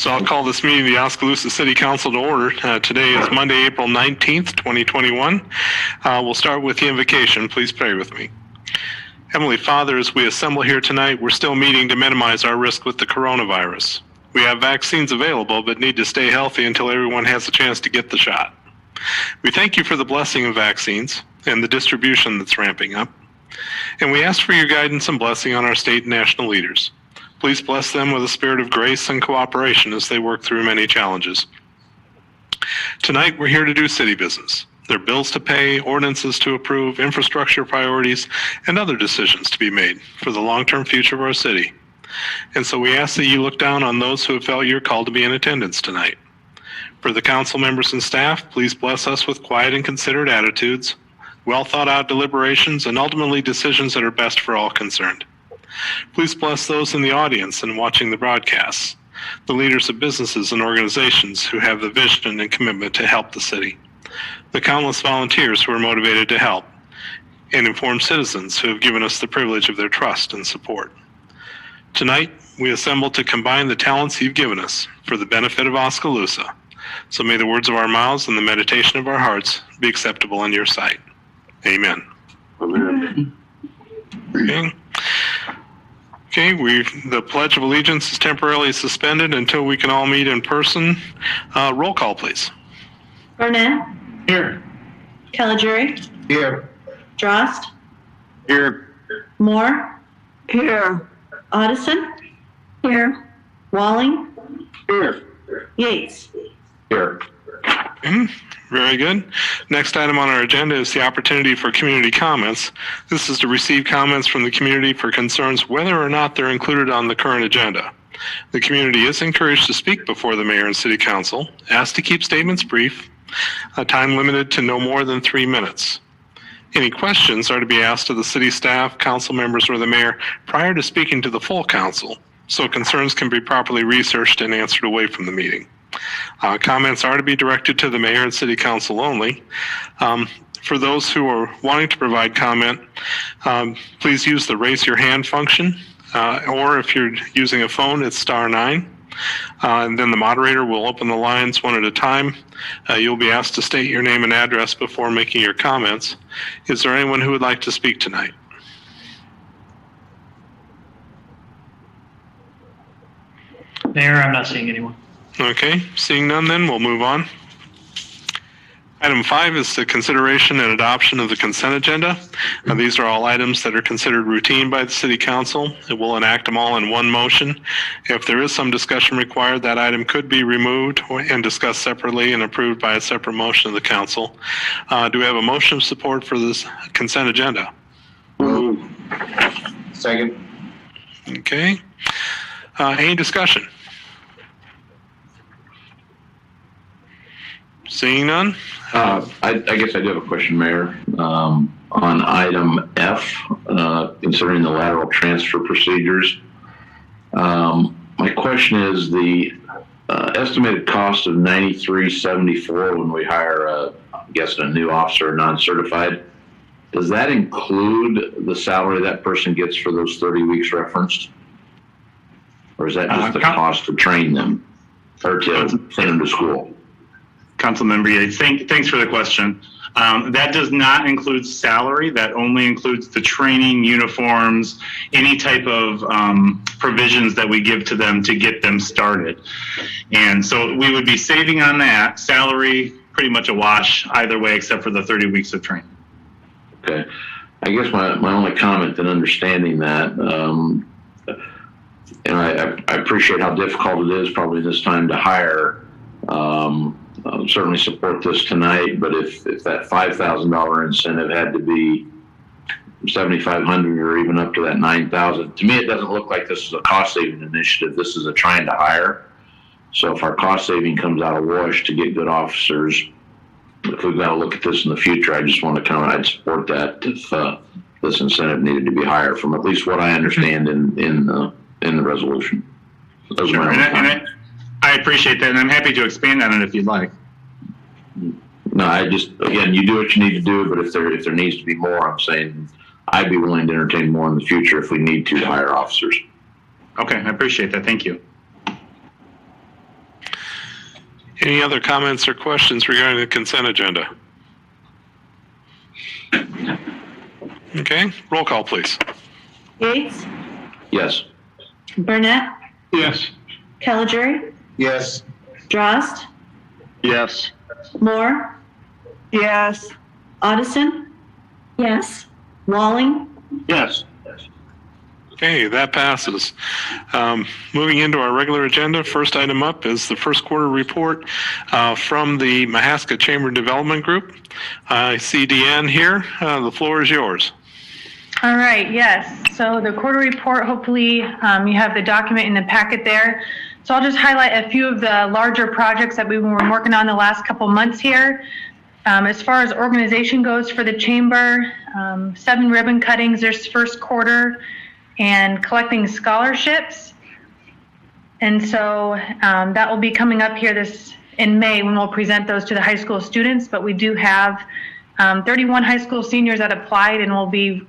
So I'll call this meeting of the Oskaloosa City Council to order. Today is Monday, April 19th, 2021. We'll start with the invocation. Please pray with me. Heavenly Father, as we assemble here tonight, we're still meeting to minimize our risk with the coronavirus. We have vaccines available, but need to stay healthy until everyone has a chance to get the shot. We thank you for the blessing of vaccines and the distribution that's ramping up. And we ask for your guidance and blessing on our state and national leaders. Please bless them with a spirit of grace and cooperation as they work through many challenges. Tonight, we're here to do city business. There are bills to pay, ordinances to approve, infrastructure priorities, and other decisions to be made for the long-term future of our city. And so we ask that you look down on those who have felt you're called to be in attendance tonight. For the council members and staff, please bless us with quiet and considerate attitudes, well thought out deliberations, and ultimately decisions that are best for all concerned. Please bless those in the audience and watching the broadcasts, the leaders of businesses and organizations who have the vision and commitment to help the city, the countless volunteers who are motivated to help, and informed citizens who have given us the privilege of their trust and support. Tonight, we assemble to combine the talents you've given us for the benefit of Oskaloosa. So may the words of our mouths and the meditation of our hearts be acceptable in your sight. Amen. Amen. Okay, the Pledge of Allegiance is temporarily suspended until we can all meet in person. Roll call, please. Burnett? Here. Caligiuri? Here. Drost? Here. Moore? Here. Addison? Here. Walling? Here. Yates? Here. Very good. Next item on our agenda is the opportunity for community comments. This is to receive comments from the community for concerns whether or not they're included on the current agenda. The community is encouraged to speak before the mayor and city council, asked to keep statements brief, time limited to no more than 3 minutes. Any questions are to be asked of the city staff, council members, or the mayor prior to speaking to the full council, so concerns can be properly researched and answered away from the meeting. Comments are to be directed to the mayor and city council only. For those who are wanting to provide comment, please use the raise your hand function, or if you're using a phone, it's *9. And then the moderator will open the lines one at a time. You'll be asked to state your name and address before making your comments. Is there anyone who would like to speak tonight? Mayor, I'm not seeing anyone. Okay, seeing none then, we'll move on. Item 5 is the consideration and adoption of the consent agenda. These are all items that are considered routine by the City Council. It will enact them all in one motion. If there is some discussion required, that item could be removed and discussed separately and approved by a separate motion of the Council. Do we have a motion of support for this consent agenda? Move. Second. Okay. Any discussion? Seeing none? I guess I do have a question, Mayor. On item F, considering the lateral transfer procedures, my question is the estimated cost of $93.74 when we hire, I'm guessing, a new officer, non-certified. Does that include the salary that person gets for those 30 weeks referenced? Or is that just the cost to train them or to send them to school? Councilmember Yates, thanks for the question. That does not include salary. That only includes the training, uniforms, any type of provisions that we give to them to get them started. And so we would be saving on that. Salary, pretty much a wash either way, except for the 30 weeks of training. Okay. I guess my only comment in understanding that, and I appreciate how difficult it is probably this time to hire. I'll certainly support this tonight, but if that $5,000 incentive had to be $7,500 or even up to that $9,000, to me it doesn't look like this is a cost-saving initiative. This is a trying to hire. So if our cost saving comes out of wash to get good officers, if we've got to look at this in the future, I just want to comment. I'd support that if this incentive needed to be higher, from at least what I understand in the resolution. Those are my comments. I appreciate that, and I'm happy to expand on it if you'd like. No, I just, again, you do what you need to do, but if there needs to be more, I'm saying I'd be willing to entertain more in the future if we need to hire officers. Okay, I appreciate that. Thank you. Any other comments or questions regarding the consent agenda? Okay, roll call, please. Yates, Yes. Burnett, Yes. Caligiuri, Yes. Drost, Yes. Moore, Yes. Addison, Yes. Walling, Yes. Okay, that passes. Moving into our regular agenda, first item up is the first quarter report from the Mahaska Chamber Development Group. I see Deanne here. The floor is yours. All right, yes. So the quarter report, hopefully you have the document in the packet there. So I'll just highlight a few of the larger projects that we've been working on the last couple months here. As far as organization goes for the chamber, 7 ribbon cuttings this first quarter and collecting scholarships. And so that will be coming up here in May when we'll present those to the high school students, but we do have 31 high school seniors that applied, and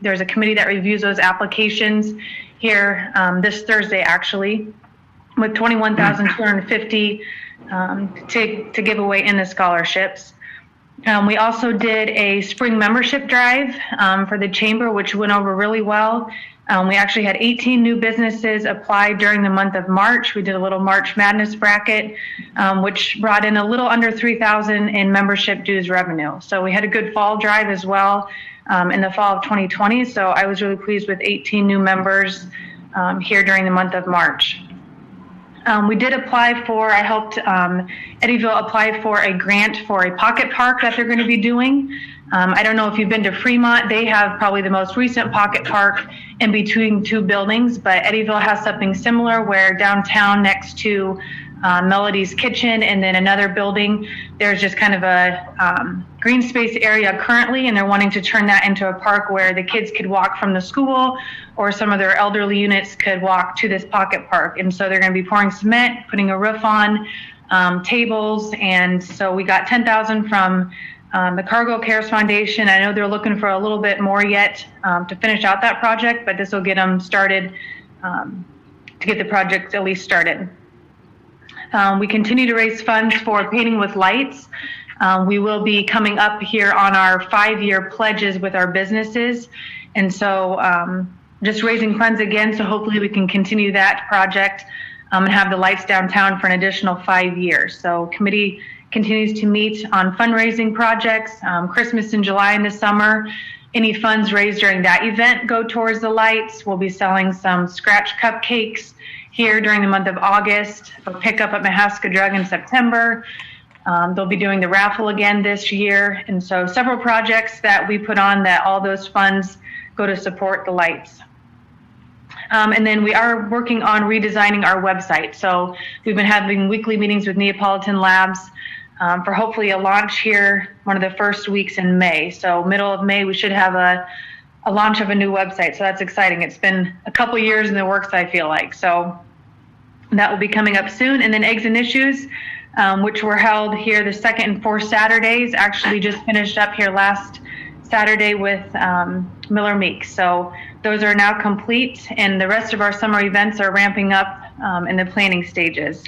there's a committee that reviews those applications here this Thursday, actually, with $21,250 to give away in the scholarships. We also did a spring membership drive for the chamber, which went over really well. We actually had 18 new businesses apply during the month of March. We did a little March Madness bracket, which brought in a little under $3,000 in membership dues revenue. So we had a good fall drive as well in the fall of 2020. So I was really pleased with 18 new members here during the month of March. We did I helped Eddyville apply for a grant for a pocket park that they're going to be doing. I don't know if you've been to Fremont. They have probably the most recent pocket park in between 2 buildings, but Eddyville has something similar where downtown next to Melody's Kitchen and then another building, there's just kind of a green space area currently, and they're wanting to turn that into a park where the kids could walk from the school or some of their elderly units could walk to this pocket park. And so they're going to be pouring cement, putting a roof on, tables, and so we got $10,000 from the Cargo Cares Foundation. I know they're looking for a little bit more yet to finish out that project, but this will get them started to get the project at least started. We continue to raise funds for Painting with Lights. We will be coming up here on our 5-year pledges with our businesses. And so just raising funds again, so hopefully we can continue that project and have the lights downtown for an additional 5 years. So committee continues to meet on fundraising projects, Christmas in July and the summer. Any funds raised during that event go towards the lights. We'll be selling some scratch cupcakes here during the month of August for pickup at Mahaska Drug in September. They'll be doing the raffle again this year. And so several projects that we put on that all those funds go to support the lights. And then we are working on redesigning our website. So we've been having weekly meetings with Neapolitan Labs for hopefully a launch here one of the first weeks in May. So middle of May, we should have a launch of a new website. So that's exciting. It's been a couple years in the works, I feel like. So that will be coming up soon. And then Eggs and Issues, which were held here the 2nd and 4th Saturdays, actually just finished up here last Saturday with Miller Meeks. So those are now complete, and the rest of our summer events are ramping up in the planning stages.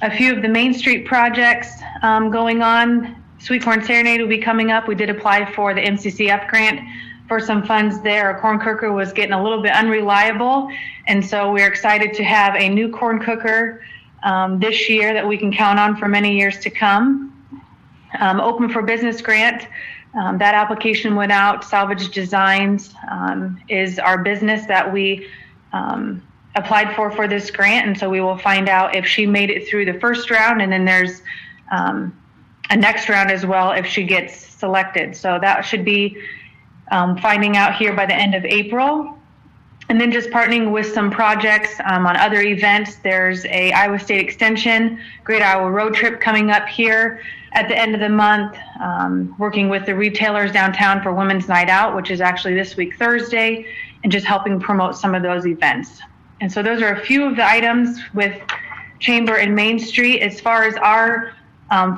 A few of the Main Street projects going on. Sweet Corn Serenade will be coming up. We did apply for the MCCF grant for some funds there. Our corn cooker was getting a little bit unreliable, and so we're excited to have a new corn cooker this year that we can count on for many years to come. Open for Business grant. That application went out. Salvage Designs is our business that we applied for this grant, and so we will find out if she made it through the first round, and then there's a next round as well if she gets selected. So that should be finding out here by the end of April. And then just partnering with some projects on other events. There's a Iowa State Extension, Great Iowa Road Trip coming up here at the end of the month, working with the retailers downtown for Women's Night Out, which is actually this week, Thursday, and just helping promote some of those events. And so those are a few of the items with Chamber and Main Street. As far as our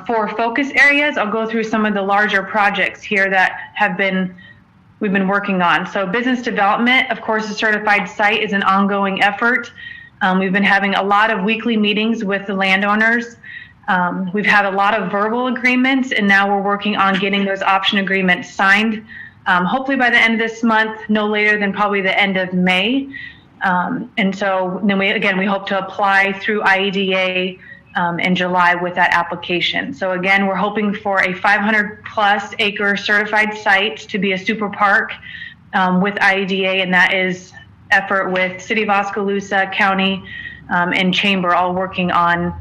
4 focus areas, I'll go through some of the larger projects here that we've been working on. So business development, of course, a certified site is an ongoing effort. We've been having a lot of weekly meetings with the landowners. We've had a lot of verbal agreements, and now we're working on getting those option agreements signed. Hopefully by the end of this month, no later than probably the end of May. And so then we hope to apply through IEDA in July with that application. So again, we're hoping for a 500+ acre certified site to be a super park with IEDA, and that is effort with City of Oskaloosa, County, and Chamber all working on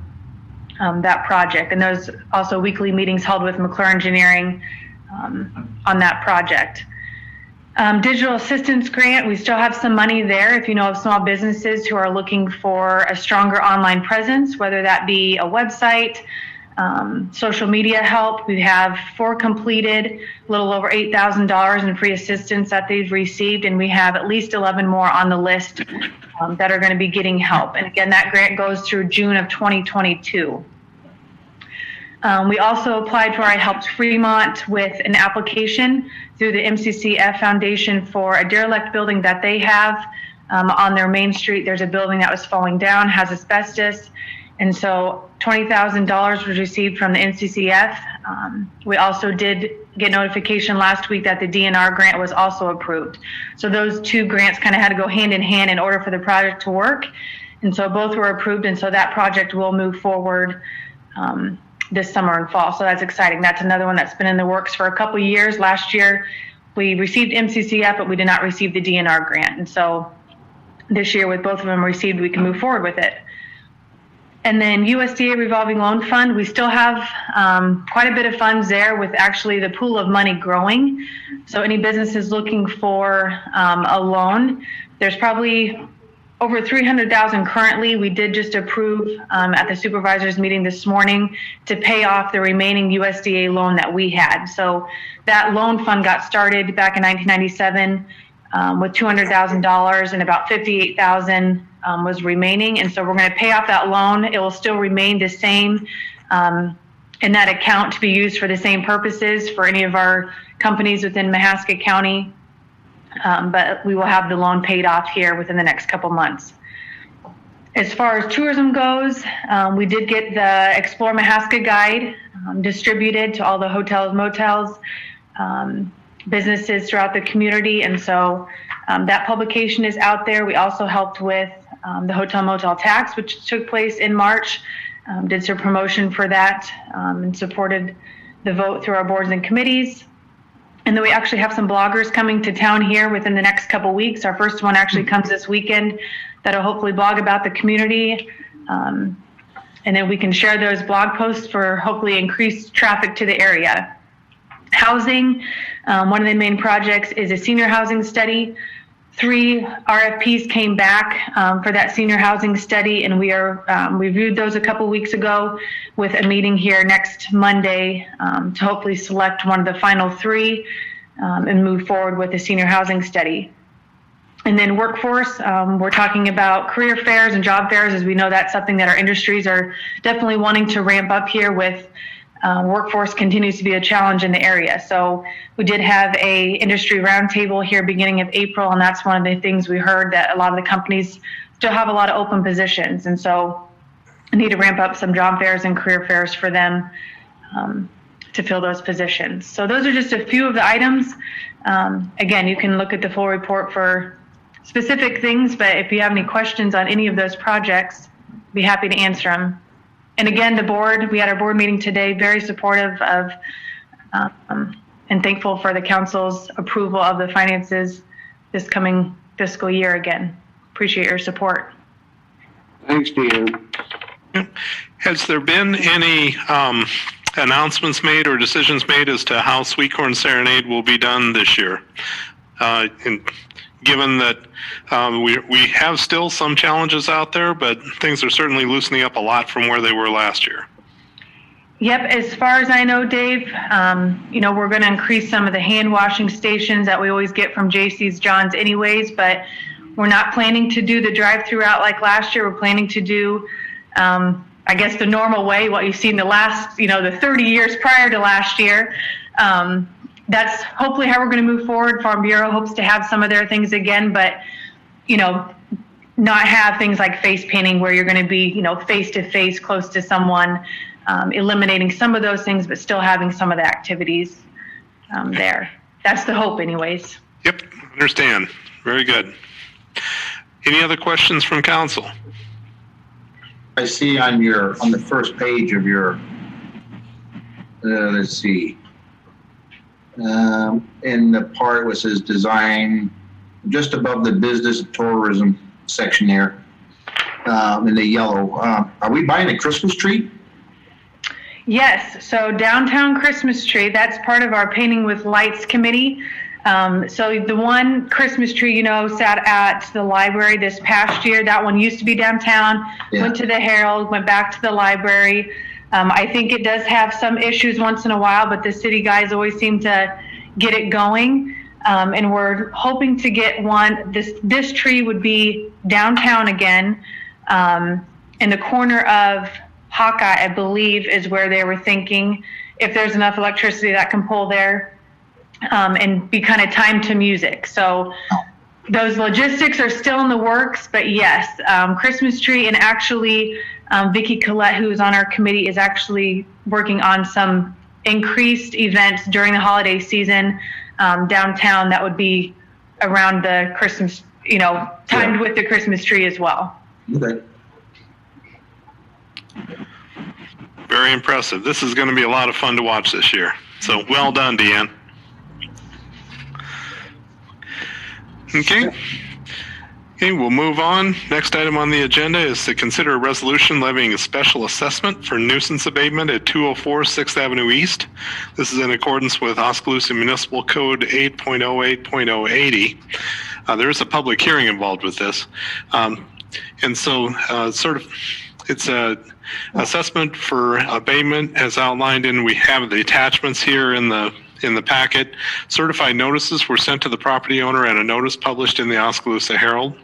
that project. And there's also weekly meetings held with McClure Engineering on that project. Digital assistance grant, we still have some money there if you know of small businesses who are looking for a stronger online presence, whether that be a website, social media help. We have 4 completed, a little over $8,000 in free assistance that they've received, and we have at least 11 more on the list that are going to be getting help. And again, that grant goes through June of 2022. We also applied for I Helped Fremont with an application through the MCCF Foundation for a derelict building that they have on their main street. There's a building that was falling down, has asbestos, and so $20,000 was received from the MCCF. We also did get notification last week that the DNR grant was also approved. So those 2 grants kind of had to go hand in hand in order for the project to work, and so both were approved, and so that project will move forward this summer and fall. So that's exciting. That's another one that's been in the works for a couple of years. Last year, we received MCCF, but we did not receive the DNR grant. And so this year, with both of them received, we can move forward with it. And then USDA revolving loan fund, we still have quite a bit of funds there, with actually the pool of money growing. So any businesses looking for a loan, there's probably over $300,000 currently. We did just approve at the supervisors meeting this morning to pay off the remaining USDA loan that we had. So that loan fund got started back in 1997 with $200,000, and about $58,000 was remaining. And so we're going to pay off that loan. It will still remain the same in that account to be used for the same purposes for any of our companies within Mahaska County. But we will have the loan paid off here within the next couple months. As far as tourism goes, we did get the Explore Mahaska Guide distributed to all the hotels, motels, businesses throughout the community. And so that publication is out there. We also helped with the hotel motel tax, which took place in March, did some promotion for that and supported the vote through our boards and committees. And then we actually have some bloggers coming to town here within the next couple weeks. Our first one actually comes this weekend that'll hopefully blog about the community. And then we can share those blog posts for hopefully increased traffic to the area. Housing, one of the main projects is a senior housing study. 3 RFPs came back for that senior housing study, and we reviewed those a couple weeks ago with a meeting here next Monday to hopefully select one of the final 3 and move forward with the senior housing study. And then workforce, we're talking about career fairs and job fairs, as we know that's something that our industries are definitely wanting to ramp up here with. Workforce continues to be a challenge in the area. So we did have a industry roundtable here beginning of April, and that's one of the things we heard, that a lot of the companies still have a lot of open positions. And so I need to ramp up some job fairs and career fairs for them to fill those positions. So those are just a few of the items. Again, you can look at the full report for specific things, but if you have any questions on any of those projects, I'd be happy to answer them. And again, the board, we had our board meeting today, very supportive of and thankful for the council's approval of the finances this coming fiscal year again. Appreciate your support. Thanks, Dan. Has there been any announcements made or decisions made as to how Sweet Corn Serenade will be done this year? And given that we have still some challenges out there, but things are certainly loosening up a lot from where they were last year. Yep, as far as I know, Dave, we're going to increase some of the hand washing stations that we always get from JC's John's anyways, but we're not planning to do the drive-through out like last year. We're planning to do, I guess, the normal way, what you've seen the last, the 30 years prior to last year. That's hopefully how we're going to move forward. Farm Bureau hopes to have some of their things again, but, not have things like face painting where you're going to be, face to face close to someone. eliminating some of those things, but still having some of the activities there. That's the hope anyways. Yep, understand. Very good. Any other questions from council? I see on the first page of your, let's see, in the part where it says design, just above the business and tourism section there, in the yellow, are we buying a Christmas tree? Yes, so downtown Christmas tree, that's part of our Painting with Lights committee. So the one Christmas tree, sat at the library this past year. That one used to be downtown, went to the Herald, went back to the library. I think it does have some issues once in a while, but the city guys always seem to get it going. And we're hoping to get one. This tree would be downtown again, in the corner of Hawkeye, I believe, is where they were thinking, if there's enough electricity that can pull there. And be kind of timed to music. So those logistics are still in the works, but yes, Christmas tree, and actually Vicki Collette, who's on our committee, is actually working on some increased events during the holiday season downtown that would be around the Christmas, timed with the Christmas tree as well. Okay. Very impressive. This is going to be a lot of fun to watch this year. So well done, Deanne. Okay, we'll move on. Next item on the agenda is to consider a resolution levying a special assessment for nuisance abatement at 204 6th Avenue East. This is in accordance with Oskaloosa Municipal Code 8.08.080. There is a public hearing involved with this. And so it's a assessment for abatement as outlined, and we have the attachments here in the packet. Certified notices were sent to the property owner and a notice published in the Oskaloosa Herald.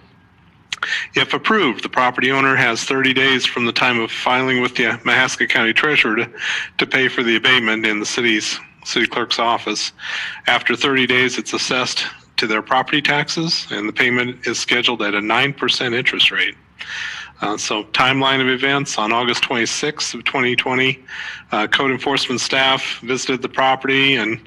If approved, the property owner has 30 days from the time of filing with the Mahaska County Treasurer to pay for the abatement in the city clerk's office. After 30 days, it's assessed to their property taxes, and the payment is scheduled at a 9% interest rate. So timeline of events: on August 26th of 2020, code enforcement staff visited the property and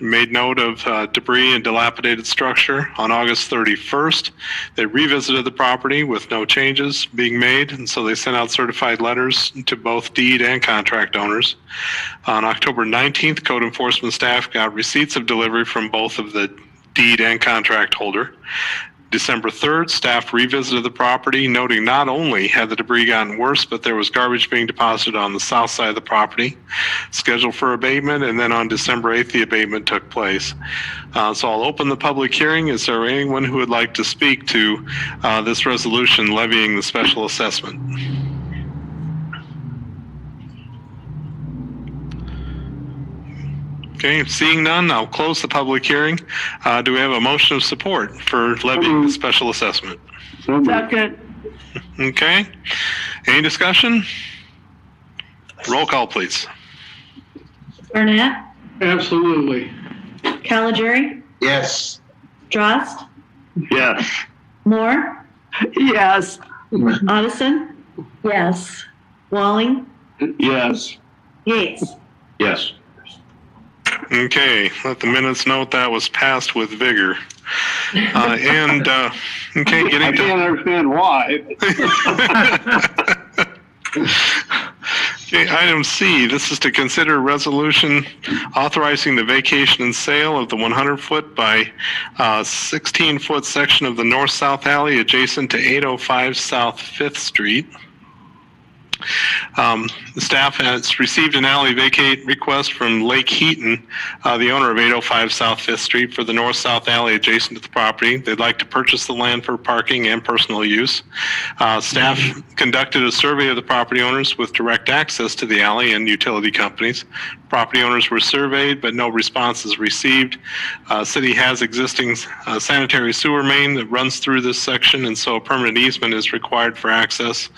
made note of debris and dilapidated structure. On August 31st, they revisited the property with no changes being made, and so they sent out certified letters to both deed and contract owners. On October 19th, code enforcement staff got receipts of delivery from both of the deed and contract holder. December 3rd, staff revisited the property, noting not only had the debris gotten worse, but there was garbage being deposited on the south side of the property, scheduled for abatement, and then on December 8th, the abatement took place. So I'll open the public hearing. Is there anyone who would like to speak to this resolution levying the special assessment? Okay, seeing none, I'll close the public hearing. Do we have a motion of support for levying the special assessment? Second. Okay, any discussion? Roll call, please. Burnett, Absolutely. Caligari, Yes. Drost, Yes. Moore, Yes. Addison, yes, Walling, Yes. Yates. Yes. Okay, let the minutes note that was passed with vigor. Okay, I getting can't to understand why. okay, item C. This is to consider a resolution authorizing the vacation and sale of the 100-foot by 16-foot section of the north-south alley adjacent to 805 South 5th Street. The staff has received an alley vacate request from Lake Heaton, the owner of 805 South 5th Street, for the north-south alley adjacent to the property. They'd like to purchase the land for parking and personal use. Staff conducted a survey of the property owners with direct access to the alley and utility companies. Property owners were surveyed, but no responses received. City has existing sanitary sewer main that runs through this section, and so a permanent easement is required for access.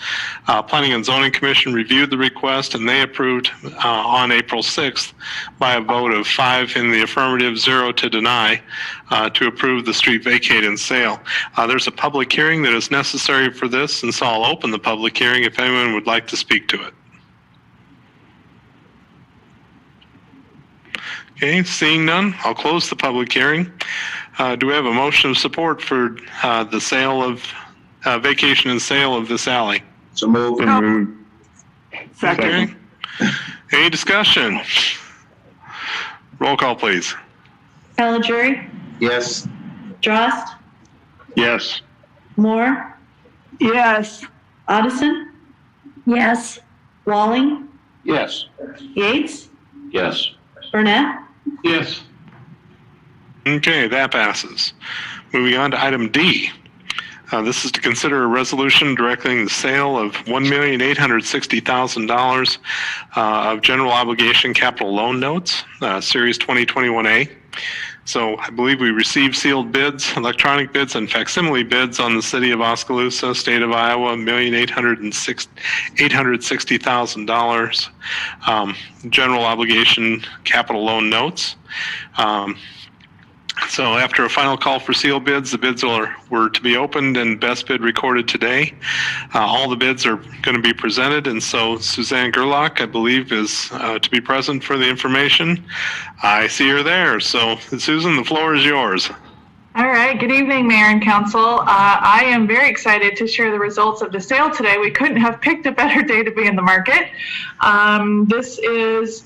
Planning and Zoning Commission reviewed the request, and they approved on April 6th by a vote of 5 in the affirmative, 0 to deny, to approve the street vacate and sale. There's a public hearing that is necessary for this, and so I'll open the public hearing if anyone would like to speak to it. Okay, seeing none, I'll close the public hearing. Do we have a motion of support for the sale of vacation and sale of this alley? So move. Second. Okay. Any discussion? Roll call, please. Caligiuri, Yes. Drost, Yes. Moore, Yes. Addison. Yes. Walling, Yes. Yates, Yes. Burnett. Yes. Okay, that passes. Moving on to item D. This is to consider a resolution directing the sale of $1,860,000 of general obligation capital loan notes, Series 2021A. So I believe we received sealed bids, electronic bids, and facsimile bids on the city of Oskaloosa, state of Iowa, $1,860,000 general obligation capital loan notes. So after a final call for seal bids, the bids were to be opened and best bid recorded today. All the bids are going to be presented, and so Suzanne Gerlach, I believe, is to be present for the information. I see her there. So Susan, the floor is yours. All right. Good evening, Mayor and Council. I am very excited to share the results of the sale today. We couldn't have picked a better day to be in the market. This is,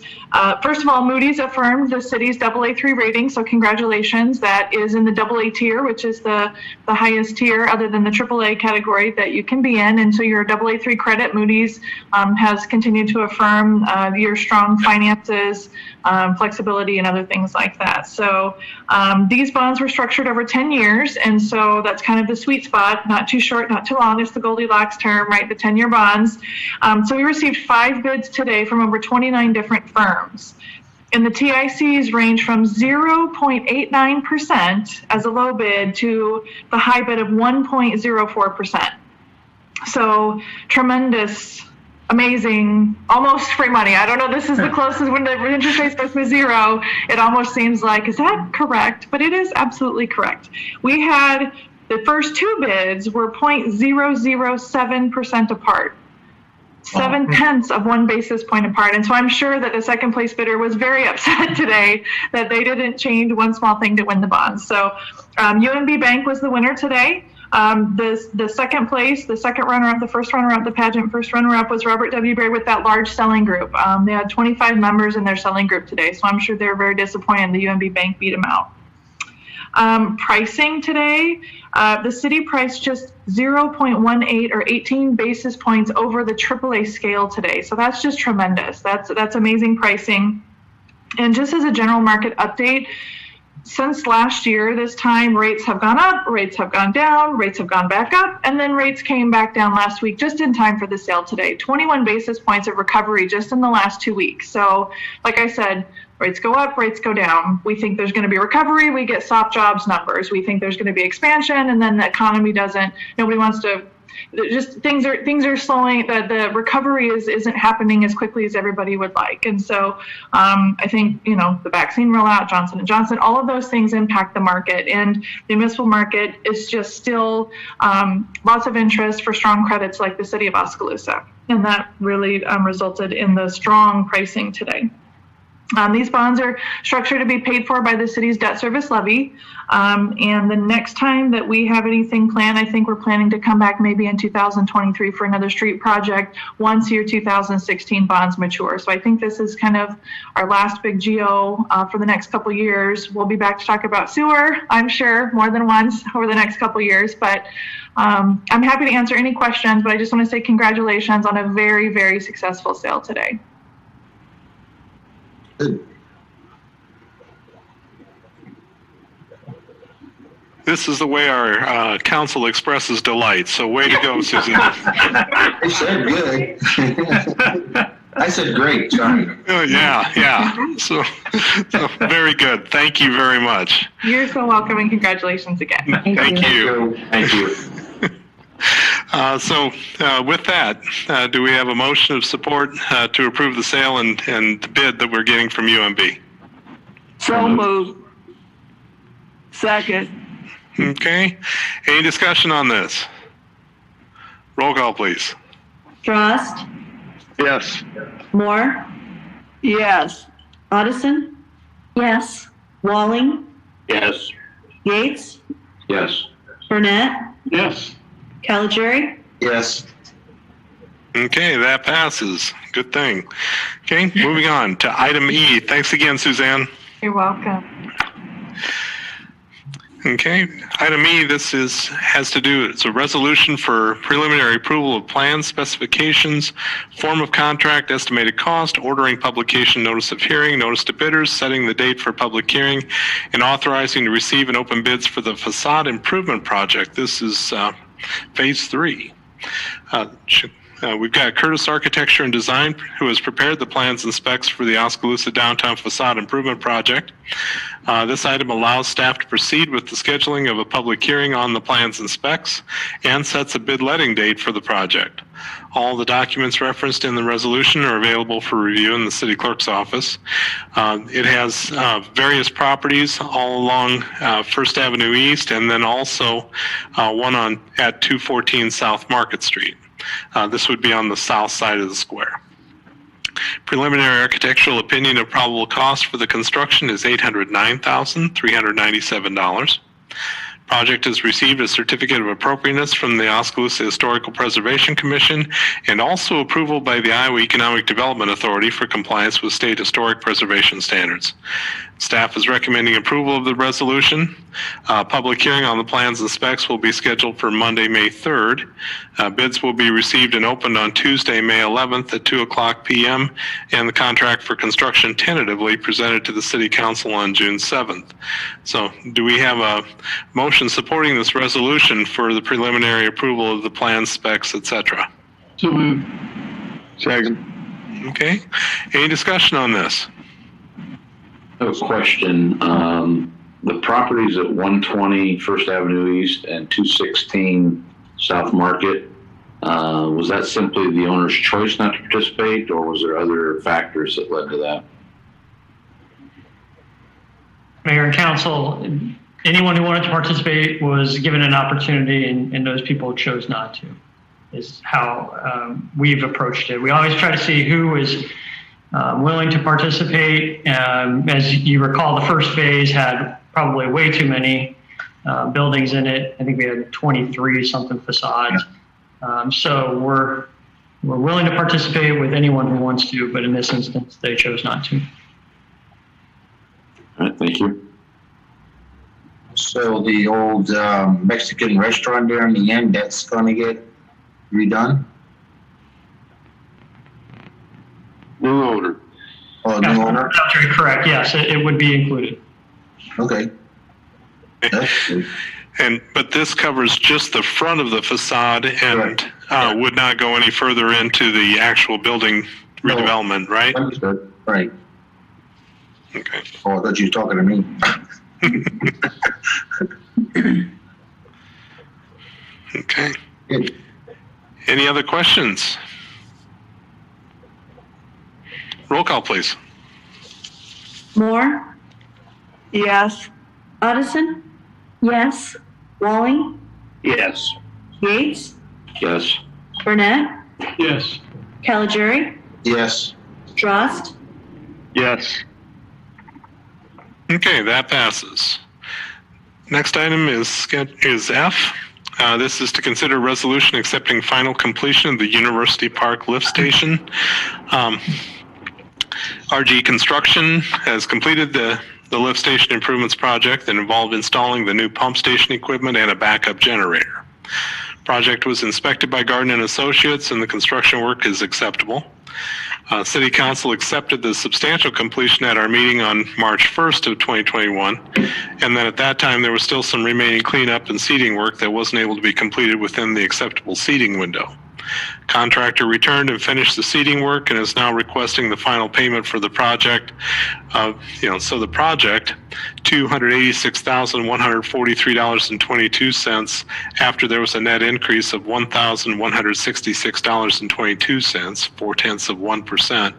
first of all, Moody's affirmed the city's AA3 rating, so congratulations. That is in the AA tier, which is the highest tier other than the AAA category that you can be in. And so you're a AA3 credit. Moody's has continued to affirm your strong finances, flexibility, and other things like that. So these bonds were structured over 10 years, and so that's kind of the sweet spot, not too short, not too long. It's the Goldilocks term, right? The 10-year bonds. So we received 5 bids today from over 29 different firms. And the TICs range from 0.89% as a low bid to the high bid of 1.04%. So tremendous, amazing, almost free money. I don't know, this is the closest when the interest rate starts with 0, it almost seems like, is that correct? But it is absolutely correct. We had the first 2 bids were 0.007% apart. 0.7 of 1 basis point apart. And so I'm sure that the second place bidder was very upset today that they didn't change one small thing to win the bonds. So UMB Bank was the winner today. The second place, the second runner-up, the first runner-up, the pageant first runner-up was Robert W. Bray with that large selling group. They had 25 members in their selling group today, so I'm sure they're very disappointed the UMB Bank beat them out. Pricing today, the city priced just 0.18 or 18 basis points over the AAA scale today. So that's just tremendous. That's amazing pricing. And just as a general market update, since last year, this time, rates have gone up, rates have gone down, rates have gone back up, and then rates came back down last week just in time for the sale today. 21 basis points of recovery just in the last 2 weeks. So, like I said, rates go up, rates go down. We think there's going to be recovery. We get soft jobs numbers. We think there's going to be expansion, and then the economy doesn't. Nobody wants to. Just things are slowing. The recovery isn't happening as quickly as everybody would like, and so I think the vaccine rollout, Johnson & Johnson, all of those things impact the market, and the municipal market is just still lots of interest for strong credits like the city of Oskaloosa, and that really resulted in the strong pricing today. These bonds are structured to be paid for by the city's debt service levy. And the next time that we have anything planned, I think we're planning to come back maybe in 2023 for another street project once your 2016 bonds mature. So I think this is kind of our last big GO for the next couple years. We'll be back to talk about sewer, I'm sure, more than once over the next couple years. But I'm happy to answer any questions, but I just want to say congratulations on a very, very successful sale today. This is the way our council expresses delight. So way to go, Susan. I said good. I said great, sorry. Yeah. So very good. Thank you very much. You're so welcome, and congratulations again. Thank you. Thank you. So with that, do we have a motion of support to approve the sale and the bid that we're getting from UMB? So moved. Second. Okay. Any discussion on this? Roll call, please. Drost, Yes. Moore, Yes. Addison, Yes. Walling, Yes. Yates, Yes. Burnett, Yes. Caligiuri, Yes. Okay, that passes. Good thing. Okay, moving on to item E. Thanks again, Suzanne. You're welcome. Okay, item E, has to do, it's a resolution for preliminary approval of plans, specifications, form of contract, estimated cost, ordering publication, notice of hearing, notice to bidders, setting the date for public hearing, and authorizing to receive and open bids for the facade improvement project. This is phase 3. We've got Curtis Architecture and Design, who has prepared the plans and specs for the Oskaloosa Downtown Facade Improvement Project. This item allows staff to proceed with the scheduling of a public hearing on the plans and specs and sets a bid letting date for the project. All the documents referenced in the resolution are available for review in the city clerk's office. It has various properties all along First Avenue East, and then also one at 214 South Market Street. This would be on the south side of the square. Preliminary architectural opinion of probable cost for the construction is $809,397. Project has received a certificate of appropriateness from the Oskaloosa Historical Preservation Commission and also approval by the Iowa Economic Development Authority for compliance with state historic preservation standards. Staff is recommending approval of the resolution. Public hearing on the plans and specs will be scheduled for Monday, May 3rd. Bids will be received and opened on Tuesday, May 11th at 2:00 p.m. and the contract for construction tentatively presented to the City Council on June 7th. So do we have a motion supporting this resolution for the preliminary approval of the plans, specs, etc.? So moved. Second. Okay. Any discussion on this? I have a question. The properties at 120 First Avenue East and 216 South Market, was that simply the owner's choice not to participate, or was there other factors that led to that? Mayor and council, anyone who wanted to participate was given an opportunity, and those people chose not to, is how we've approached it. We always try to see who is willing to participate. As you recall, the first phase had probably way too many buildings in it. I think we had 23 something facades. So we're willing to participate with anyone who wants to, but in this instance, they chose not to. All right, thank you. So the old Mexican restaurant there in the end, that's going to get redone? New owner. Oh, new owner? That's very correct. Yes, it would be included. Okay. That's good. But this covers just the front of the facade and would not go any further into the actual building redevelopment, right? Understood. Right. Okay. Oh, I thought you were talking to me. Okay. Good. Any other questions? Roll call, please. Moore, Yes. Addison, yes. Walling, Yes. Yates, Yes. Burnett, Yes. Caligiuri, Yes. Drost, Yes. Okay, that passes. Next item is F. This is to consider resolution accepting final completion of the University Park lift station. RG Construction has completed the lift station improvements project that involved installing the new pump station equipment and a backup generator. Project was inspected by Garden & Associates and the construction work is acceptable. City Council accepted the substantial completion at our meeting on March 1st of 2021, and then at that time there was still some remaining cleanup and seeding work that wasn't able to be completed within the acceptable seeding window. Contractor returned and finished the seeding work and is now requesting the final payment for the project. So the project, $286,143.22 after there was a net increase of $1,166.22,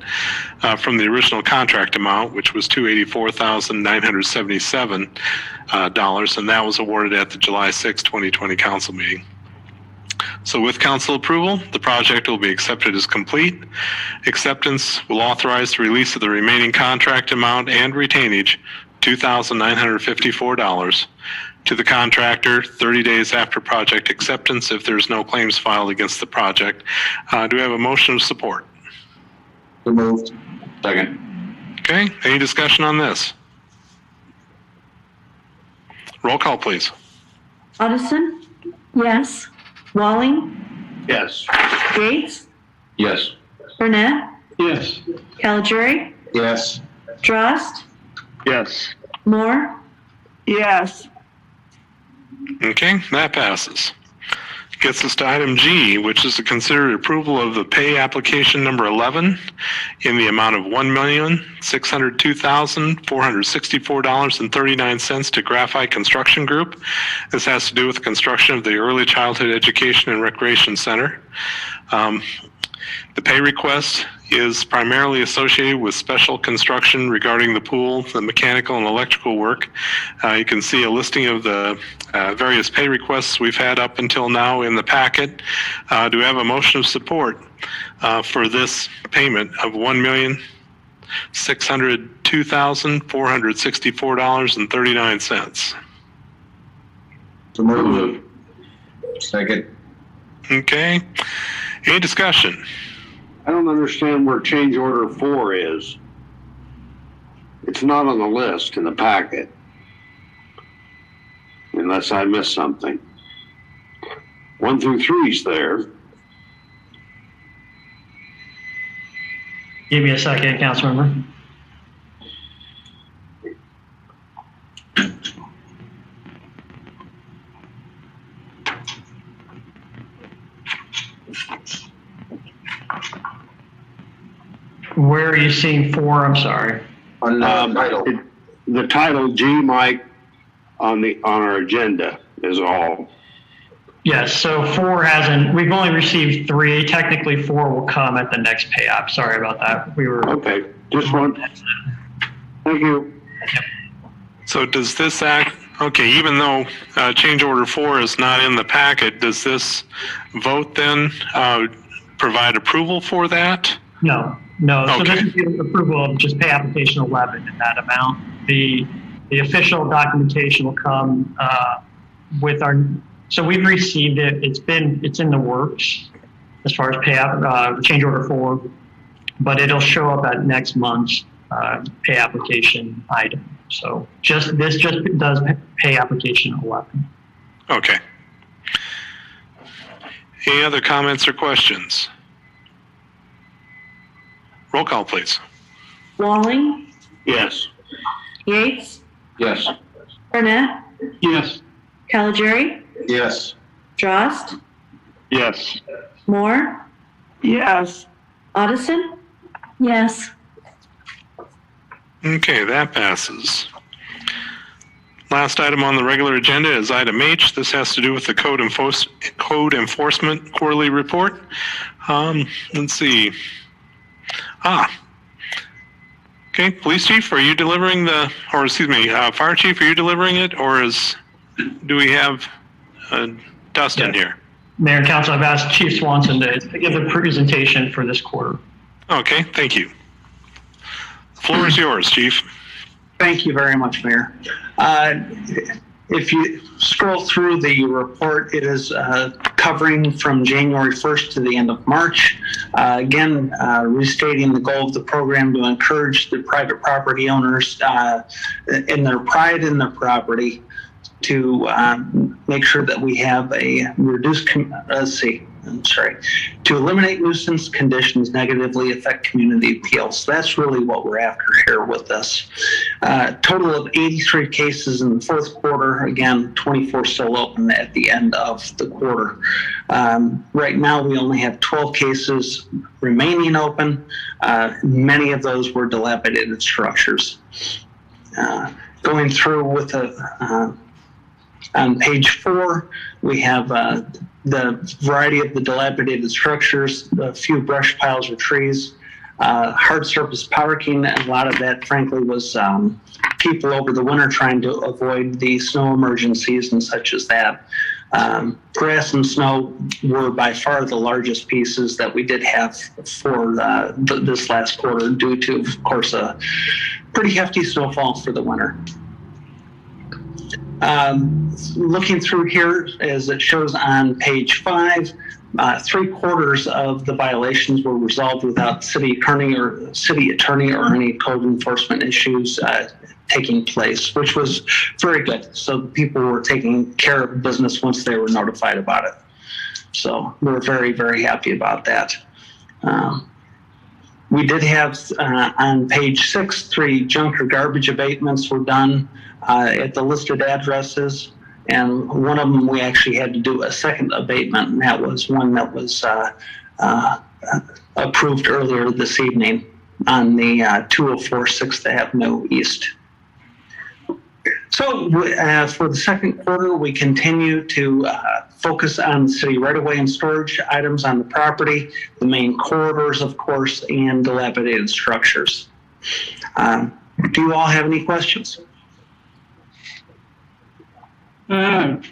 0.4%, from the original contract amount, which was $284,977, and that was awarded at the July 6, 2020 council meeting. So with council approval, the project will be accepted as complete. Acceptance will authorize the release of the remaining contract amount and retainage, $2,954, to the contractor 30 days after project acceptance if there's no claims filed against the project. Do we have a motion of support? So moved. Second. Okay, any discussion on this? Roll call, please. Addison? Yes. Walling? Yes. Gates? Yes. Burnett? Yes. Yes. Caligiuri? Drost? Yes. Moore? Yes. Okay, that passes. Gets us to item G, which is to consider approval of the pay application number 11 in the amount of $1,602,464.39 to Graphite Construction Group. This has to do with the construction of the Early Childhood Education and Recreation Center. The pay request is primarily associated with special construction regarding the pool, the mechanical and electrical work. You can see a listing of the various pay requests we've had up until now in the packet. Do we have a motion of support for this payment of $1,602,464.39? So moved. Second. Okay. Any discussion? I don't understand where change order 4 is. It's not on the list in the packet. Unless I missed something. 1 through 3 is there. Give me a second, Councilmember. Where are you seeing 4? I'm sorry. On the title. The title G, Mike, on our agenda is all. Yes, so 4 hasn't, we've only received 3. Technically 4 will come at the next pay app. Sorry about that. We were. Okay, just one. Thank you. So does this act, okay, even though change order 4 is not in the packet, does this vote then provide approval for that? No. So Okay. this is the approval of just pay application 11 in that amount. The official documentation will come with our, so we've received it. It's in the works as far as pay change order 4, but it'll show up at next month's pay application item. So this just does pay application 11. Okay. Any other comments or questions? Roll call, please. Walling? Yes. Yates? Yes. Burnett? Yes. Caligiuri? Yes. Drost? Yes. Moore? Yes. Addison? Yes. Okay, that passes. Last item on the regular agenda is item H. This has to do with the code enforcement quarterly report. Let's see. Okay, police chief, are you delivering fire chief, are you delivering it, or do we have Dustin here? Mayor and Council, I've asked Chief Swanson to give the presentation for this quarter. Okay, thank you. The floor is yours, Chief. Thank you very much, Mayor. If you scroll through the report, it is covering from January 1st to the end of March. Again, restating the goal of the program to encourage the private property owners in their pride in their property to make sure that we have a reduced, to eliminate nuisance conditions negatively affect community appeals. That's really what we're after here with this. Total of 83 cases in the fourth quarter. Again, 24 still open at the end of the quarter. Right now, we only have 12 cases remaining open. Many of those were dilapidated structures. Going through with on page 4, we have the variety of the dilapidated structures, a few brush piles or trees, hard surface parking. A lot of that, frankly, was people over the winter trying to avoid the snow emergencies and such as that. Grass and snow were by far the largest pieces that we did have for this last quarter due to, of course, a pretty hefty snowfall for the winter. Looking through here, as it shows on page 5, 3/4 of the violations were resolved without city attorney or any code enforcement issues taking place, which was very good. So people were taking care of business once they were notified about it. So we're very, very happy about that. We did have on page 6, 3 junk or garbage abatements were done at the listed addresses. And one of them, we actually had to do a second abatement, and that was one that was approved earlier this evening on the 204 6th Avenue East. So for the second quarter, we continue to focus on the city right-of-way and storage items on the property, the main corridors, of course, and dilapidated structures. Do you all have any questions?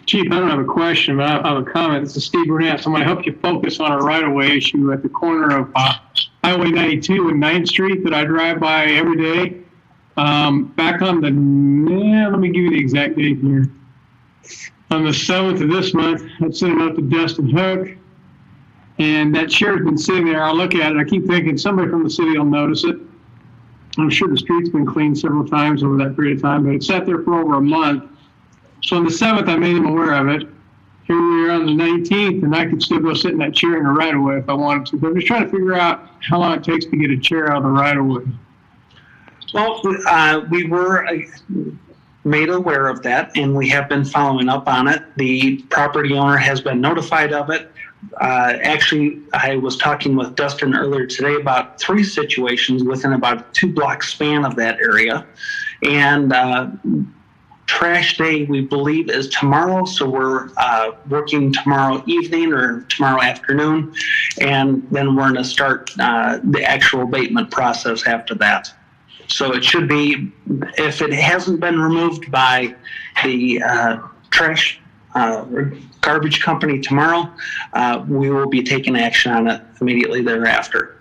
Chief, I don't have a question, but I have a comment. This is Steve Burnett. So I'm going to help you focus on a right-of-way issue at the corner of Highway 92 and 9th Street that I drive by every day. Back on the, let me give you the exact date here. On the 7th of this month, I sent it out to Dustin Hook, and that chair's been sitting there. I'll look at it. I keep thinking somebody from the city will notice it. I'm sure the street's been cleaned several times over that period of time, but it sat there for over a month. So on the 7th, I made him aware of it. Here we are on the 19th, and I could still go sit in that chair in the right-of-way if I wanted to. But I'm just trying to figure out how long it takes to get a chair out of the right-of-way. Well, we were made aware of that, and we have been following up on it. The property owner has been notified of it. Actually, I was talking with Dustin earlier today about 3 situations within about a 2-block span of that area. And trash day, we believe, is tomorrow, so we're working tomorrow evening or tomorrow afternoon, and then we're going to start the actual abatement process after that. So it should be, if it hasn't been removed by the trash garbage company tomorrow, we will be taking action on it immediately thereafter.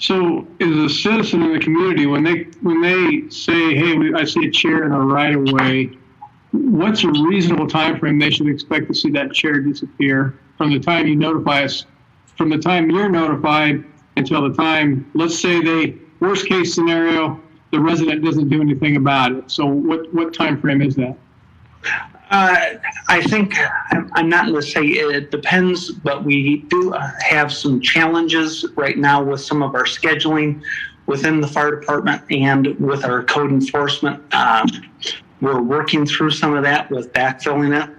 So, as a citizen in the community, when they say, "Hey, I see a chair in the right of way," what's a reasonable time frame they should expect to see that chair disappear from the time you notify us, from the time you're notified until the time, let's say worst case scenario, the resident doesn't do anything about it. So, what time frame is that? I think, I'm not going to say it depends, but we do have some challenges right now with some of our scheduling within the fire department and with our code enforcement. We're working through some of that with backfilling it,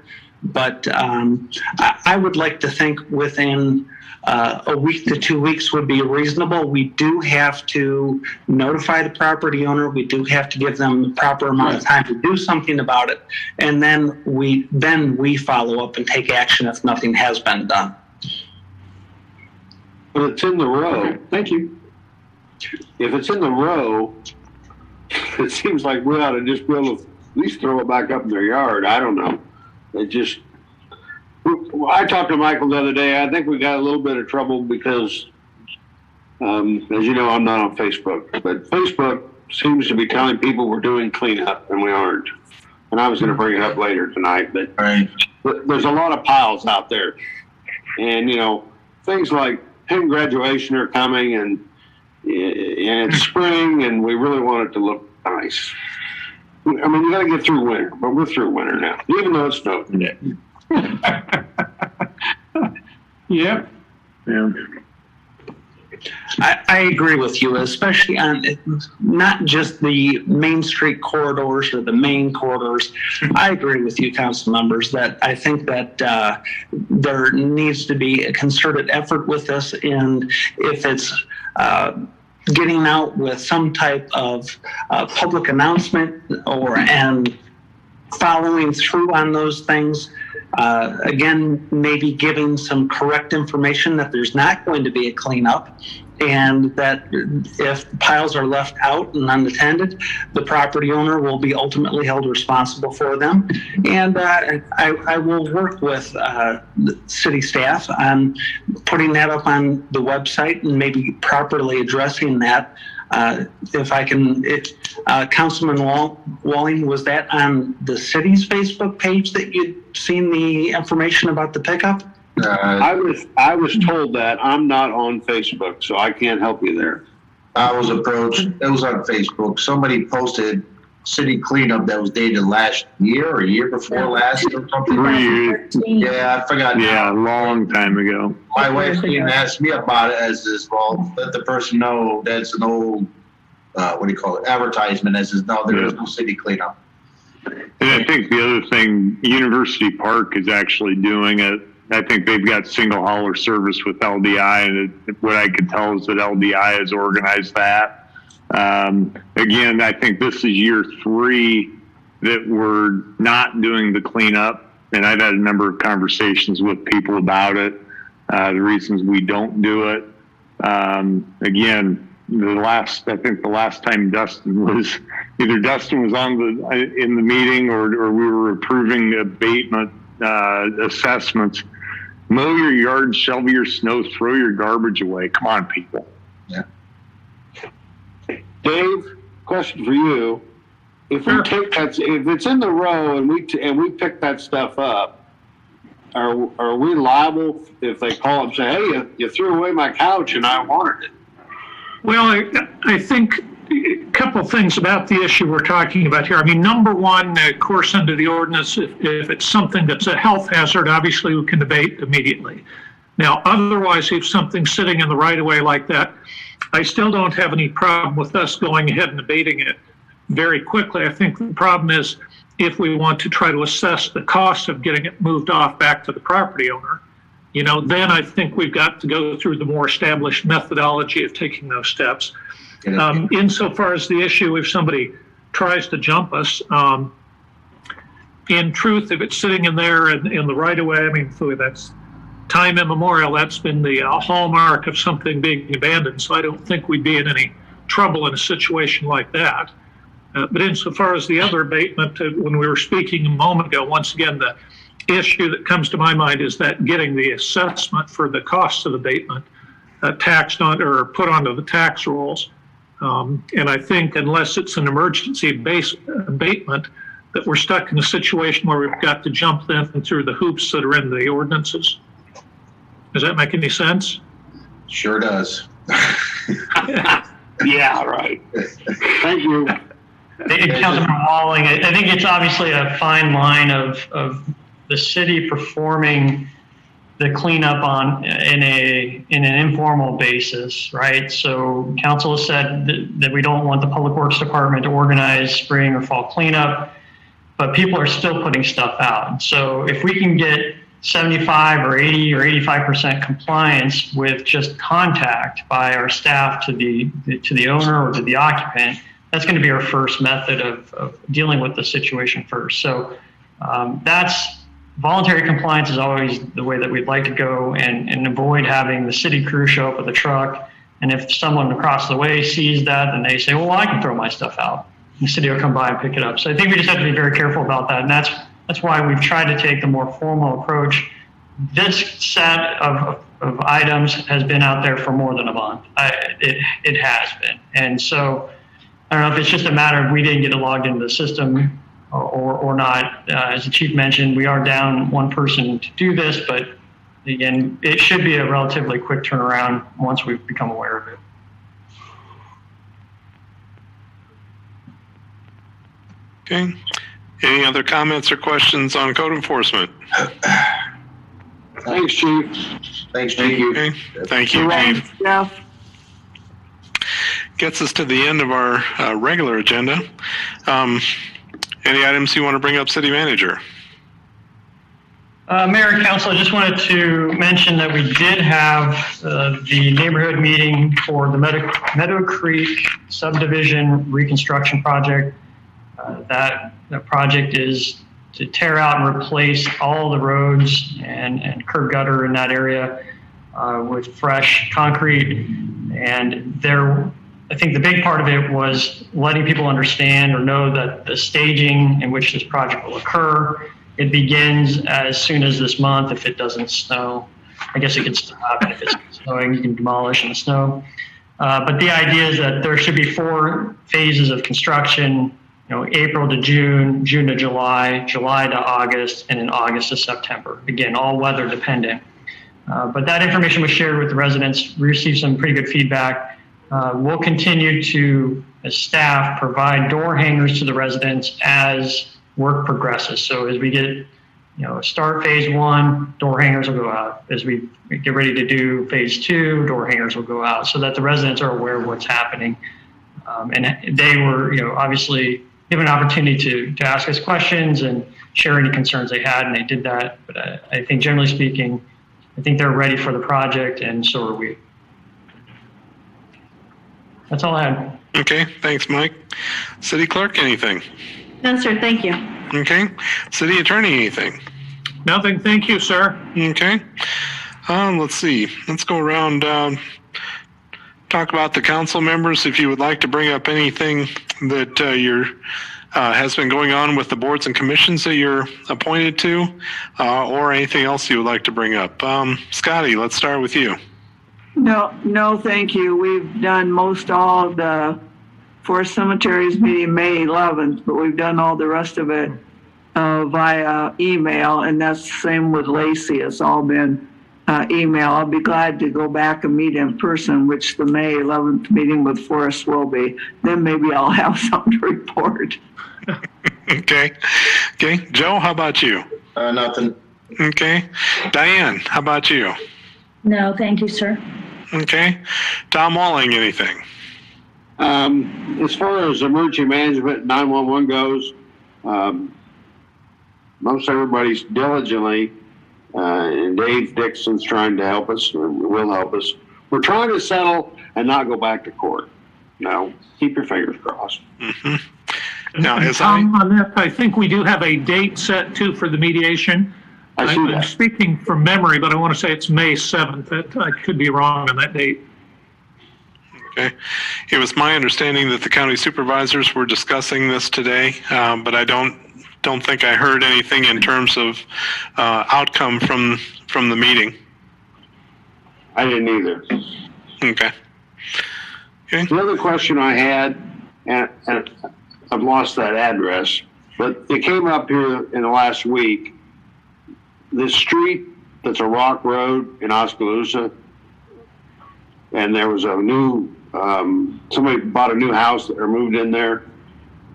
but I would like to think within a week to 2 weeks would be reasonable. We do have to notify the property owner. We do have to give them the proper amount of time to do something about it. And then we follow up and take action if nothing has been done. But it's in the row. Okay, thank you. If it's in the row, it seems like we ought to just be able to at least throw it back up in their yard. I don't know. It just, I talked to Michael the other day. I think we got a little bit of trouble because, as you know, I'm not on Facebook, but Facebook seems to be telling people we're doing cleanup and we aren't. And I was going to bring it up later tonight, but there's a lot of piles out there. And, you know, things like Penn graduation are coming and it's spring and we really want it to look nice. I mean, you got to get through winter, but we're through winter now, even though it snowed today. Yep. Yeah. I agree with you, especially on not just the Main Street corridors or the main corridors. I agree with you, council members, that I think that there needs to be a concerted effort with this, and if it's getting out with some type of public announcement and following through on those things. Again, maybe giving some correct information that there's not going to be a cleanup and that if piles are left out and unattended, the property owner will be ultimately held responsible for them. And I will work with the city staff on putting that up on the website and maybe properly addressing that. If I can, Councilman Walling, was that on the city's Facebook page that you'd seen the information about the pickup? I was told that. I'm not on Facebook, so I can't help you there. I was approached, it was on Facebook. Somebody posted city cleanup that was dated last year or year before last or something. 3 years. Yeah, I forgot. Yeah, a long time ago. My wife even asked me about it as this, well, let the person know that's an old, what do you call it, advertisement as is, no, there is no city cleanup. And I think the other thing, University Park is actually doing it. I think they've got single hauler service with LDI, and what I could tell is that LDI has organized that. Again, I think this is year 3 that we're not doing the cleanup, and I've had a number of conversations with people about it, the reasons we don't do it. Again, I think the last time Dustin was in the meeting or we were approving abatement assessments. Mow your yard, shovel your snow, throw your garbage away. Come on, people. Yeah. Dave, question for you. If we take that, if it's in the row and we pick that stuff up, are we liable if they call and say, hey, you threw away my couch and I wanted it? Well, I think a couple of things about the issue we're talking about here. I mean, number one, of course, under the ordinance, if it's something that's a health hazard, obviously we can abate immediately. Now, otherwise, if something's sitting in the right-of-way like that, I still don't have any problem with us going ahead and abating it very quickly. I think the problem is if we want to try to assess the cost of getting it moved off back to the property owner, then I think we've got to go through the more established methodology of taking those steps. Insofar as the issue, if somebody tries to jump us, in truth, if it's sitting in there in the right-of-way, I mean, that's time immemorial, that's been the hallmark of something being abandoned, so I don't think we'd be in any trouble in a situation like that. But insofar as the other abatement, when we were speaking a moment ago, once again, the issue that comes to my mind is that getting the assessment for the costs of abatement taxed on or put onto the tax rolls. And I think unless it's an emergency-based abatement, that we're stuck in a situation where we've got to jump them through the hoops that are in the ordinances. Does that make any sense? Sure does. Yeah, right. Thank you. Councilman Walling, I think it's obviously a fine line of the city performing the cleanup in an informal basis, right? So council has said that we don't want the Public Works Department to organize spring or fall cleanup, but people are still putting stuff out. So if we can get 75 or 80 or 85% compliance with just contact by our staff to the owner or to the occupant, that's going to be our first method of dealing with the situation first. So that's voluntary compliance is always the way that we'd like to go and avoid having the city crew show up with a truck. And if someone across the way sees that, then they say, well, I can throw my stuff out. And the city will come by and pick it up. So I think we just have to be very careful about that. And that's why we've tried to take the more formal approach. This set of items has been out there for more than a month. It has been. And so I don't know if it's just a matter of we didn't get it logged into the system or not. As the chief mentioned, we are down one person to do this, but again, it should be a relatively quick turnaround once we've become aware of it. Okay. Any other comments or questions on code enforcement? Thanks, Chief. Thanks, Chief. Okay. Thank you, Chief. Yeah. Gets us to the end of our regular agenda. Any items you want to bring up, City Manager? Mayor and Council, I just wanted to mention that we did have the neighborhood meeting for the Meadow Creek subdivision reconstruction project. That project is to tear out and replace all the roads and curb gutter in that area with fresh concrete And I think the big part of it was letting people understand or know that the staging in which this project will occur, it begins as soon as this month. If it doesn't snow, I guess it could stop, and if it's snowing, you can demolish in the snow. But the idea is that there should be 4 phases of construction, April to June, June to July, July to August, and then August to September. Again, all weather dependent. But that information was shared with the residents. We received some pretty good feedback. We'll continue to, as staff, provide door hangers to the residents as work progresses. So as we get, start phase 1, door hangers will go out. As we get ready to do phase 2, door hangers will go out so that the residents are aware of what's happening. And they were, obviously given an opportunity to ask us questions and share any concerns they had, and they did that. But I think generally speaking, I think they're ready for the project, and so are we. That's all I had. Okay, thanks, Mike. City Clerk, anything? No, sir, thank you. Okay. City Attorney, anything? Nothing, thank you, sir. Okay. Let's see. Let's go around, talk about the council members. If you would like to bring up anything that has been going on with the boards and commissions that you're appointed to, or anything else you would like to bring up. Scotty, let's start with you. No, thank you. We've done most all of the Forest Cemeteries meeting May 11th, but we've done all the rest of it via email, and that's the same with Lacey. It's all been email. I'll be glad to go back and meet in person, which the May 11th meeting with Forest will be. Then maybe I'll have something to report. Okay. Joe, how about you? Nothing. Okay. Diane, how about you? No, thank you, sir. Okay. Tom Walling, anything? As far as emergency management 911 goes, most everybody's diligently, and Dave Dixon's trying to help us, or will help us. We're trying to settle and not go back to court. Keep your fingers crossed. Mm-hmm. Now, on that, I think we do have a date set too for the mediation. I'm speaking from memory, but I want to say it's May 7th. I could be wrong on that date. Okay. It was my understanding that the county supervisors were discussing this today, but I don't think I heard anything in terms of outcome from the meeting. I didn't either. Okay. The other question I had, and I've lost that address, but it came up here in the last week. This street that's a rock road in Oskaloosa, and there was a new, somebody bought a new house or moved in there,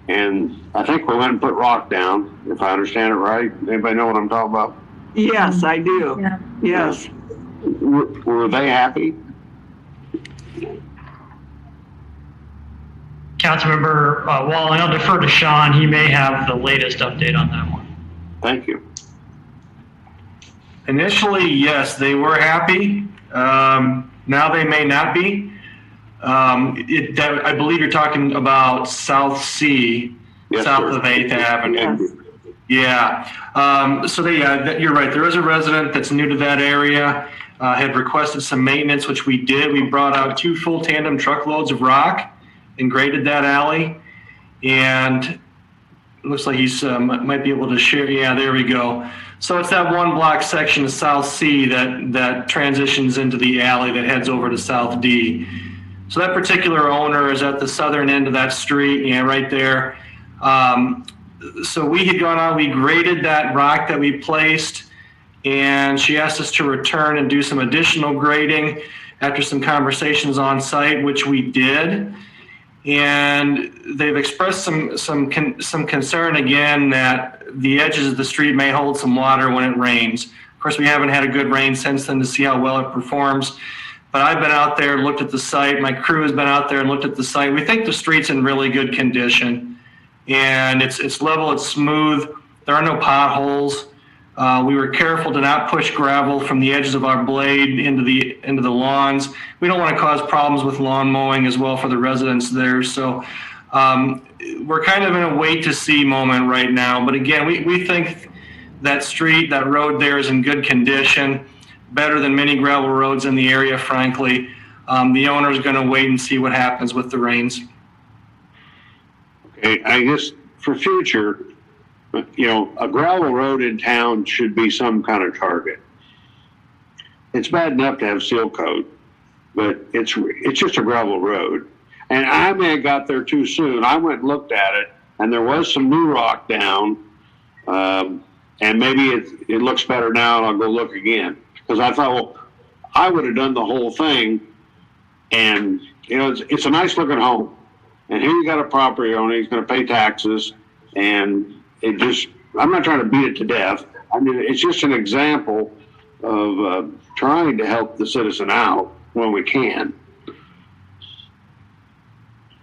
and I think we went and put rock down, if I understand it right. Anybody know what I'm talking about? Yes, I do. Yeah. Yes. Were they happy? Councilmember Walling, I'll defer to Sean. He may have the latest update on that one. Thank you. Initially, yes, they were happy. Now they may not be. I believe you're talking about South C, yes, south sir. of 8th Avenue. Yeah. You're right. There is a resident that's new to that area, had requested some maintenance, which we did. We brought out 2 full tandem truckloads of rock and graded that alley. And it looks like he's might be able to share. Yeah, there we go. So it's that 1 block section of South C that transitions into the alley that heads over to South D. So that particular owner is at the southern end of that street, right there. So we had gone out, we graded that rock that we placed, and she asked us to return and do some additional grading after some conversations on site, which we did. And they've expressed some concern again that the edges of the street may hold some water when it rains. Of course, we haven't had a good rain since then to see how well it performs. But I've been out there, looked at the site. My crew has been out there and looked at the site. We think the street's in really good condition, and it's level, it's smooth. There are no potholes. We were careful to not push gravel from the edges of our blade into the lawns. We don't want to cause problems with lawn mowing as well for the residents there. So we're kind of in a wait to see moment right now. But again, we think that street, that road there is in good condition, better than many gravel roads in the area, frankly. The owner is going to wait and see what happens with the rains. Okay, I guess for future, a gravel road in town should be some kind of target. It's bad enough to have seal coat, but it's just a gravel road. And I may have got there too soon. I went and looked at it, and there was some new rock down. And maybe it looks better now, and I'll go look again. Because I thought, well, I would have done the whole thing. And, it's a nice looking home. And here you got a property owner, he's going to pay taxes. And I'm not trying to beat it to death. I mean, it's just an example of trying to help the citizen out when we can.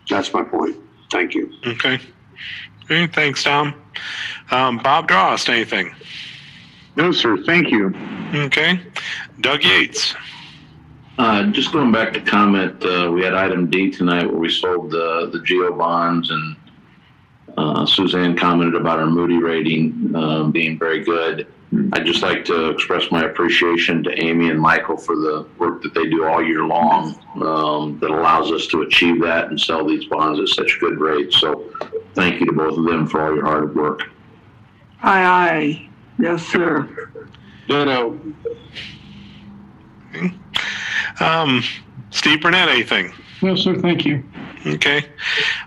That's my point. Thank you. Okay. Thanks, Tom. Bob Drost, anything? No, sir. Thank you. Okay. Doug Yates. Just going back to comment, we had item D tonight where we sold the GEO bonds, and Suzanne commented about our Moody rating being very good. I'd just like to express my appreciation to Amy and Michael for the work that they do all year long that allows us to achieve that and sell these bonds at such good rates. So thank you to both of them for all your hard work. Aye. Yes, sir. Ditto. Steve Burnett, anything? No, sir. Thank you. Okay.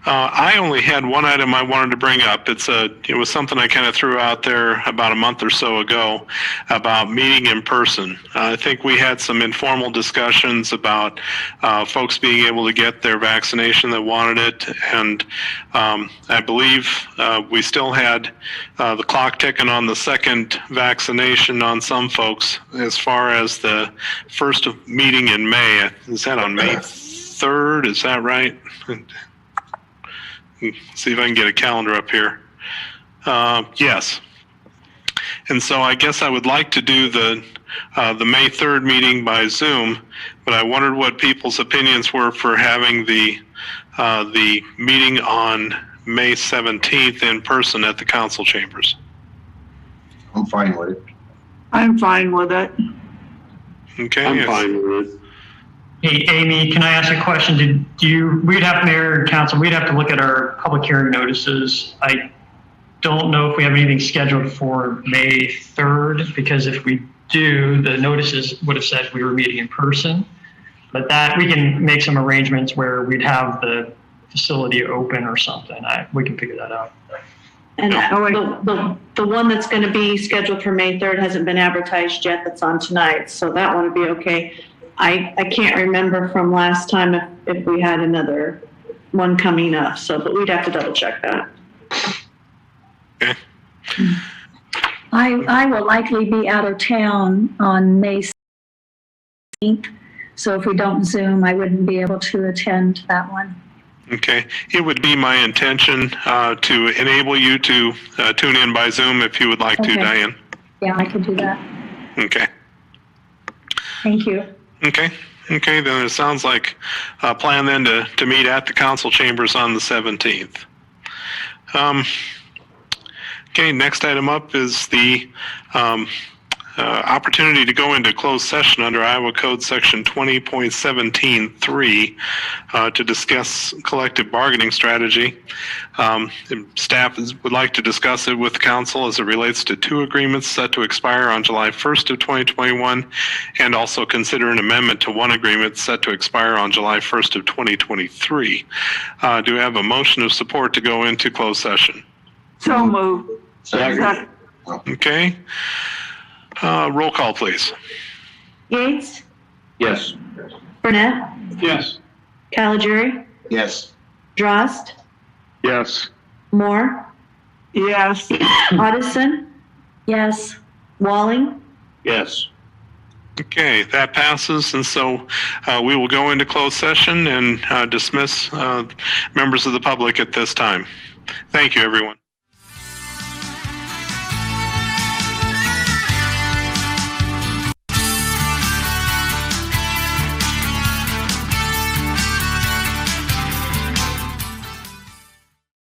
I only had one item I wanted to bring up. It was something I kind of threw out there about a month or so ago about meeting in person. I think we had some informal discussions about folks being able to get their vaccination that wanted it. And I believe we still had the clock ticking on the second vaccination on some folks as far as the first meeting in May. Is that on May 3rd? Is that right? See if I can get a calendar up here. Yes. And so I guess I would like to do the May 3rd meeting by Zoom, but I wondered what people's opinions were for having the meeting on May 17th in person at the council chambers. I'm fine with it. I'm fine with it. Okay. I'm fine with it. Hey, Amy, can I ask a question? We'd have, Mayor and Council, we'd have to look at our public hearing notices. I don't know if we have anything scheduled for May 3rd, because if we do, the notices would have said we were meeting in person. But that, we can make some arrangements where we'd have the facility open or something. We can figure that out. And the one that's going to be scheduled for May 3rd hasn't been advertised yet. That's on tonight. So that one would be okay. I can't remember from last time if we had another one coming up. But we'd have to double check that. Okay. I will likely be out of town on May 16th. So if we don't Zoom, I wouldn't be able to attend that one. Okay. It would be my intention to enable you to tune in by Zoom if you would like to, Diane. Yeah, I could do that. Okay. Thank you. Okay. Okay, then it sounds like a plan then to meet at the council chambers on the 17th. Okay, next item up is the opportunity to go into closed session under Iowa Code Section 20.17.3 to discuss collective bargaining strategy. Staff would like to discuss it with council as it relates to two agreements set to expire on July 1st of 2021, and also consider an amendment to one agreement set to expire on July 1st of 2023. Do we have a motion of support to go into closed session? So moved. Second. Okay. Roll call, please. Yates, Yes. Burnett, Yes. Caligari, Yes. Drost, Yes. Moore, Yes. Addison, Yes. Walling. Yes. Okay, that passes, and so we will go into closed session and dismiss members of the public at this time. Thank you, everyone.